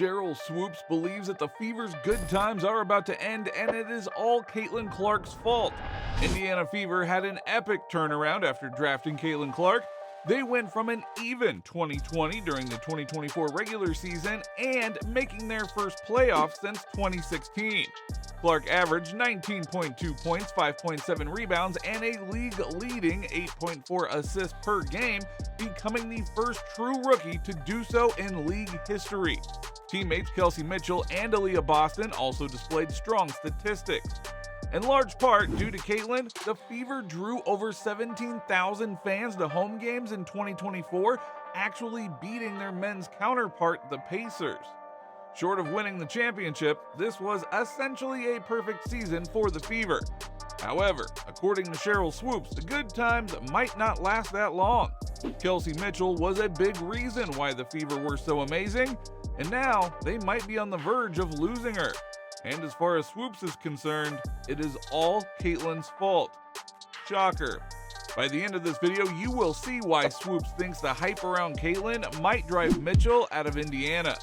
Sheryl Swoopes believes that the Fever's good times are about to end and it is all Caitlin Clark's fault. Indiana Fever had an epic turnaround after drafting Caitlin Clark. They went from an even 2020 during the 2024 regular season and making their first playoff since 2016. Clark averaged 19.2 points, 5.7 rebounds, and a league-leading 8.4 assists per game, becoming the first true rookie to do so in league history. Teammates Kelsey Mitchell and Aaliyah Boston also displayed strong statistics. In large part due to Caitlin, the Fever drew over 17,000 fans to home games in 2024, actually beating their men's counterpart, the Pacers. Short of winning the championship, this was essentially a perfect season for the Fever. However, according to Sheryl Swoopes, the good times might not last that long. Kelsey Mitchell was a big reason why the Fever were so amazing, and now they might be on the verge of losing her. And as far as Swoopes is concerned, it is all Caitlin's fault. Shocker. By the end of this video, you will see why Swoopes thinks the hype around Caitlin might drive Mitchell out of Indiana.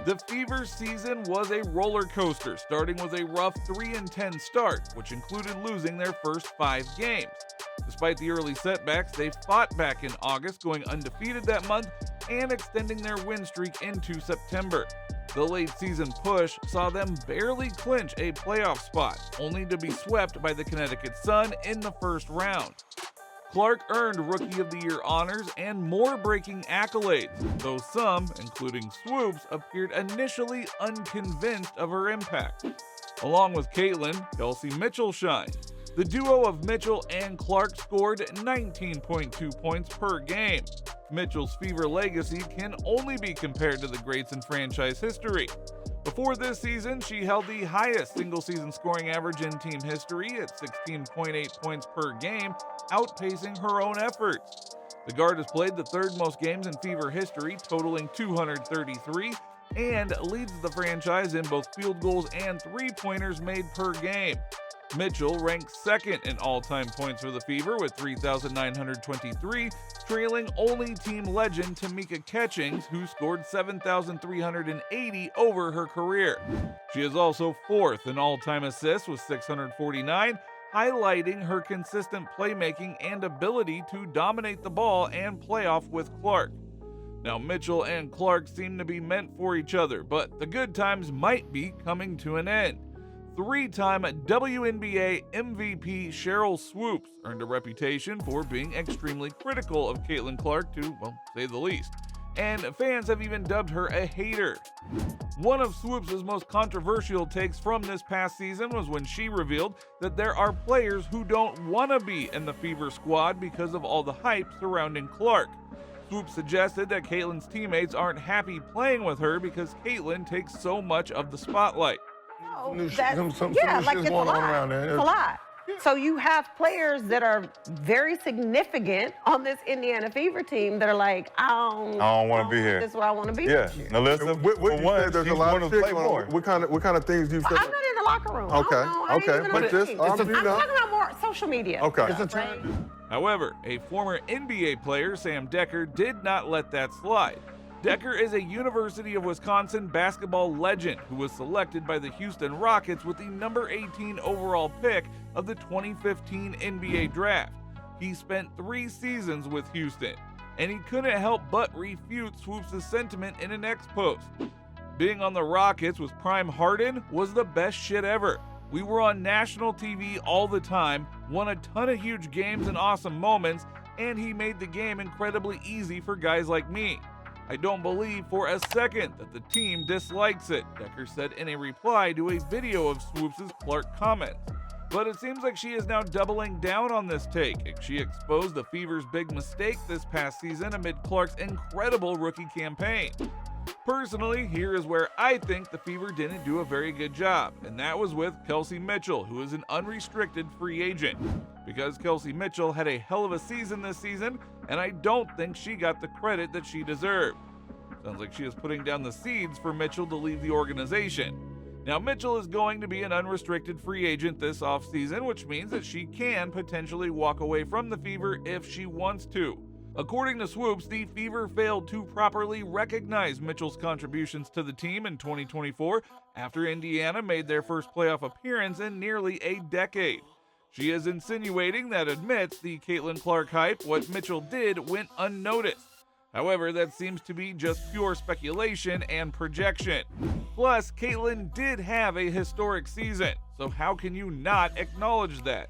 The Fever season was a roller coaster, starting with a rough 3-10 start, which included losing their first 5 games. Despite the early setbacks, they fought back in August, going undefeated that month and extending their win streak into September. The late season push saw them barely clinch a playoff spot, only to be swept by the Connecticut Sun in the first round. Clark earned Rookie of the Year honors and more breaking accolades, though some, including Swoopes, appeared initially unconvinced of her impact. Along with Caitlin, Kelsey Mitchell shined. The duo of Mitchell and Clark scored 19.2 points per game. Mitchell's Fever legacy can only be compared to the greats in franchise history. Before this season, she held the highest single-season scoring average in team history at 16.8 points per game, outpacing her own efforts. The guard has played the third most games in Fever history, totaling 233, and leads the franchise in both field goals and three-pointers made per game. Mitchell ranks second in all-time points for the Fever with 3,923, trailing only team legend Tamika Catchings, who scored 7,380 over her career. She is also fourth in all-time assists with 649, highlighting her consistent playmaking and ability to dominate the ball and play off with Clark. Now, Mitchell and Clark seem to be meant for each other, but the good times might be coming to an end. 3-time WNBA MVP Sheryl Swoopes earned a reputation for being extremely critical of Caitlin Clark to, well, say the least. And fans have even dubbed her a hater. One of Swoopes' most controversial takes from this past season was when she revealed that there are players who don't want to be in the Fever squad because of all the hype surrounding Clark. Swoopes suggested that Caitlin's teammates aren't happy playing with her because Caitlin takes so much of the spotlight. Oh, like it's a lot. It's a lot. So you have players that are very significant on this Indiana Fever team that are like, I don't want to be here. This is where I want to be. Yeah. Now listen, what there's a lot of chicks on. What kind of things you said? I'm not in the locker room. Okay. I'm talking about more social media. Okay. Right? However, a former NBA player, Sam Decker, did not let that slide. Decker is a University of Wisconsin basketball legend who was selected by the Houston Rockets with the number 18 overall pick of the 2015 NBA draft. He spent 3 seasons with Houston, and he couldn't help but refute Swoopes' sentiment in an X post. Being on the Rockets with Prime Harden was the best shit ever. We were on national TV all the time, won a ton of huge games and awesome moments, and he made the game incredibly easy for guys like me. I don't believe for a second that the team dislikes it, Decker said in a reply to a video of Swoopes' Clark comments. But it seems like she is now doubling down on this take. She exposed the Fever's big mistake this past season amid Clark's incredible rookie campaign. Personally, here is where I think the Fever didn't do a very good job, and that was with Kelsey Mitchell, who is an unrestricted free agent. Because Kelsey Mitchell had a hell of a season this season, and I don't think she got the credit that she deserved. Sounds like she is putting down the seeds for Mitchell to leave the organization. Now, Mitchell is going to be an unrestricted free agent this offseason, which means that she can potentially walk away from the Fever if she wants to. According to Swoopes, the Fever failed to properly recognize Mitchell's contributions to the team in 2024 after Indiana made their first playoff appearance in nearly a decade. She is insinuating that amidst the Caitlin Clark hype, what Mitchell did went unnoticed. However, that seems to be just pure speculation and projection. Plus, Caitlin did have a historic season, so how can you not acknowledge that?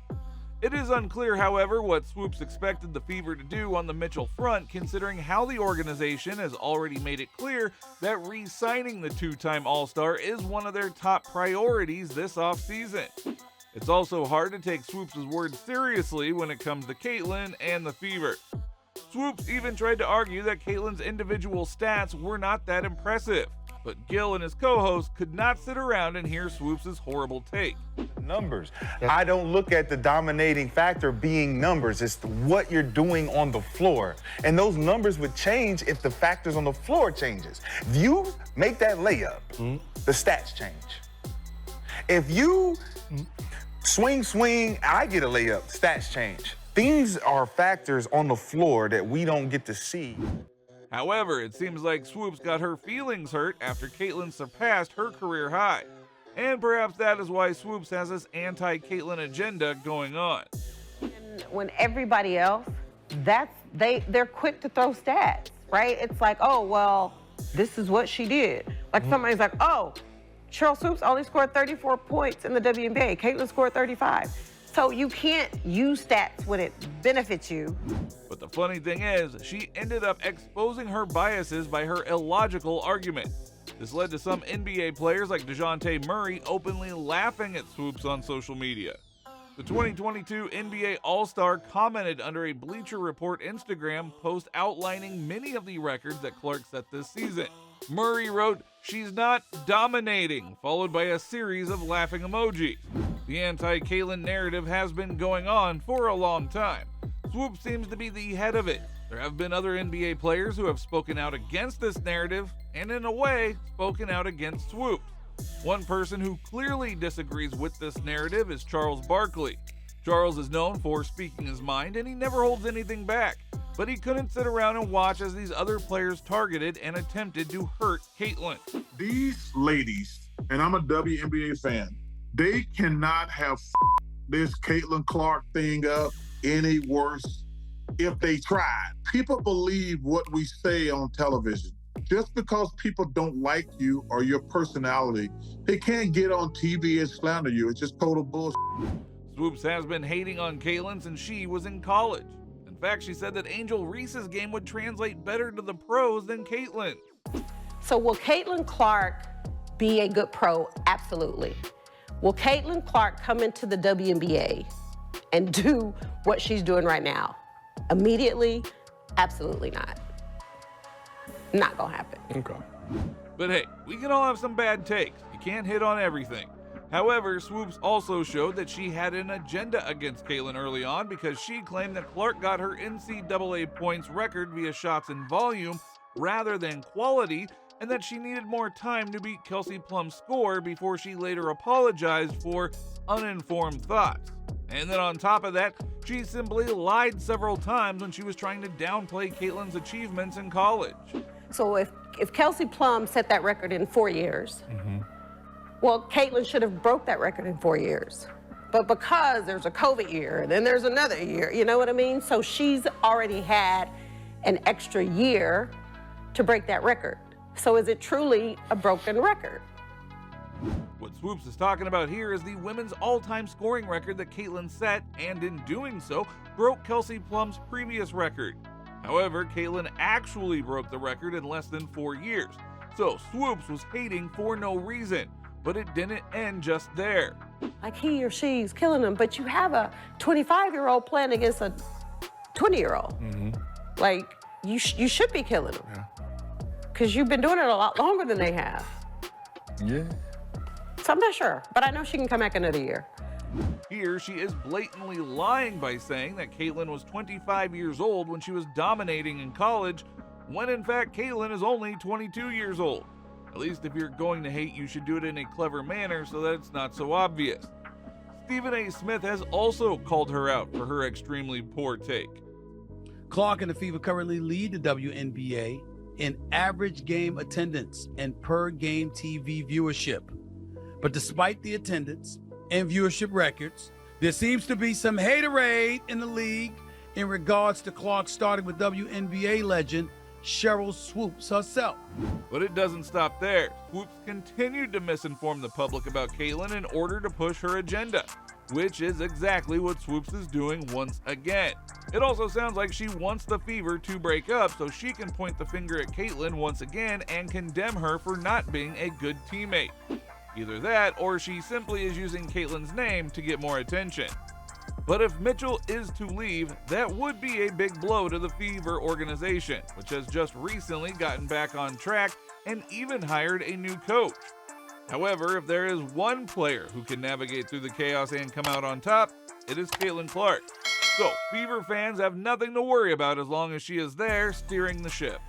It is unclear, however, what Swoopes expected the Fever to do on the Mitchell front, considering how the organization has already made it clear that re-signing the two-time All-Star is one of their top priorities this offseason. It's also hard to take Swoopes' words seriously when it comes to Caitlin and the Fever. Swoopes even tried to argue that Caitlin's individual stats were not that impressive, but Gil and his co-host could not sit around and hear Swoopes' horrible take. Numbers. I don't look at the dominating factor being numbers. It's what you're doing on the floor. And those numbers would change if the factors on the floor changes. If you make that layup, the stats change. If you swing, I get a layup, stats change. Things are factors on the floor that we don't get to see. However, it seems like Swoopes got her feelings hurt after Caitlin surpassed her career high. And perhaps that is why Swoopes has this anti-Caitlin agenda going on. When everybody else, they're quick to throw stats, right? It's like, oh, well, this is what she did. Like somebody's like, oh, Sheryl Swoopes only scored 34 points in the WNBA. Caitlin scored 35. So you can't use stats when it benefits you. But the funny thing is, she ended up exposing her biases by her illogical argument. This led to some NBA players like DeJounte Murray openly laughing at Swoopes on social media. The 2022 NBA All-Star commented under a Bleacher Report Instagram post outlining many of the records that Clark set this season. Murray wrote, "She's not dominating," followed by a series of laughing emojis. The anti-Caitlin narrative has been going on for a long time. Swoopes seems to be the head of it. There have been other NBA players who have spoken out against this narrative, and in a way, spoken out against Swoopes. One person who clearly disagrees with this narrative is Charles Barkley. Charles is known for speaking his mind, and he never holds anything back. But he couldn't sit around and watch as these other players targeted and attempted to hurt Caitlin. These ladies, and I'm a WNBA fan, they cannot have this Caitlin Clark thing up any worse if they tried. People believe what we say on television. Just because people don't like you or your personality, they can't get on TV and slander you. It's just total bullshit. Swoopes has been hating on Caitlin since she was in college. In fact, she said that Angel Reese's game would translate better to the pros than Caitlin. So will Caitlin Clark be a good pro? Absolutely. Will Caitlin Clark come into the WNBA and do what she's doing right now? Immediately? Absolutely not. Not gonna happen. Okay. But hey, we can all have some bad takes. You can't hit on everything. However, Swoopes also showed that she had an agenda against Caitlin early on because she claimed that Clark got her NCAA points record via shots in volume rather than quality, and that she needed more time to beat Kelsey Plum's score before she later apologized for uninformed thoughts. And then on top of that, she simply lied several times when she was trying to downplay Caitlin's achievements in college. So if Kelsey Plum set that record in 4 years, well, Caitlin should have broke that record in 4 years. But because there's a COVID year, and then there's another year, you know what I mean? So she's already had an extra year to break that record. So is it truly a broken record? What Swoopes is talking about here is the women's all-time scoring record that Caitlin set, and in doing so, broke Kelsey Plum's previous record. However, Caitlin actually broke the record in less than 4 years. So Swoopes was hating for no reason, but it didn't end just there. Like he or she's killing them, but you have a 25-year-old playing against a 20-year-old. Like, you should be killing them. Because you've been doing it a lot longer than they have. Yeah. So I'm not sure, but I know she can come back another year. Here, she is blatantly lying by saying that Caitlin was 25 years old when she was dominating in college, when in fact Caitlin is only 22 years old. At least if you're going to hate, you should do it in a clever manner so that it's not so obvious. Stephen A. Smith has also called her out for her extremely poor take. Clark and the Fever currently lead the WNBA in average game attendance and per game TV viewership. But despite the attendance and viewership records, there seems to be some haterade in the league in regards to Clark, starting with WNBA legend Sheryl Swoopes herself. But it doesn't stop there. Swoopes continued to misinform the public about Caitlyn in order to push her agenda, which is exactly what Swoopes is doing once again. It also sounds like she wants the Fever to break up so she can point the finger at Caitlyn once again and condemn her for not being a good teammate. Either that, or she simply is using Caitlyn's name to get more attention. But if Mitchell is to leave, that would be a big blow to the Fever organization, which has just recently gotten back on track and even hired a new coach. However, if there is one player who can navigate through the chaos and come out on top, it is Caitlyn Clark. So, Fever fans have nothing to worry about as long as she is there steering the ship.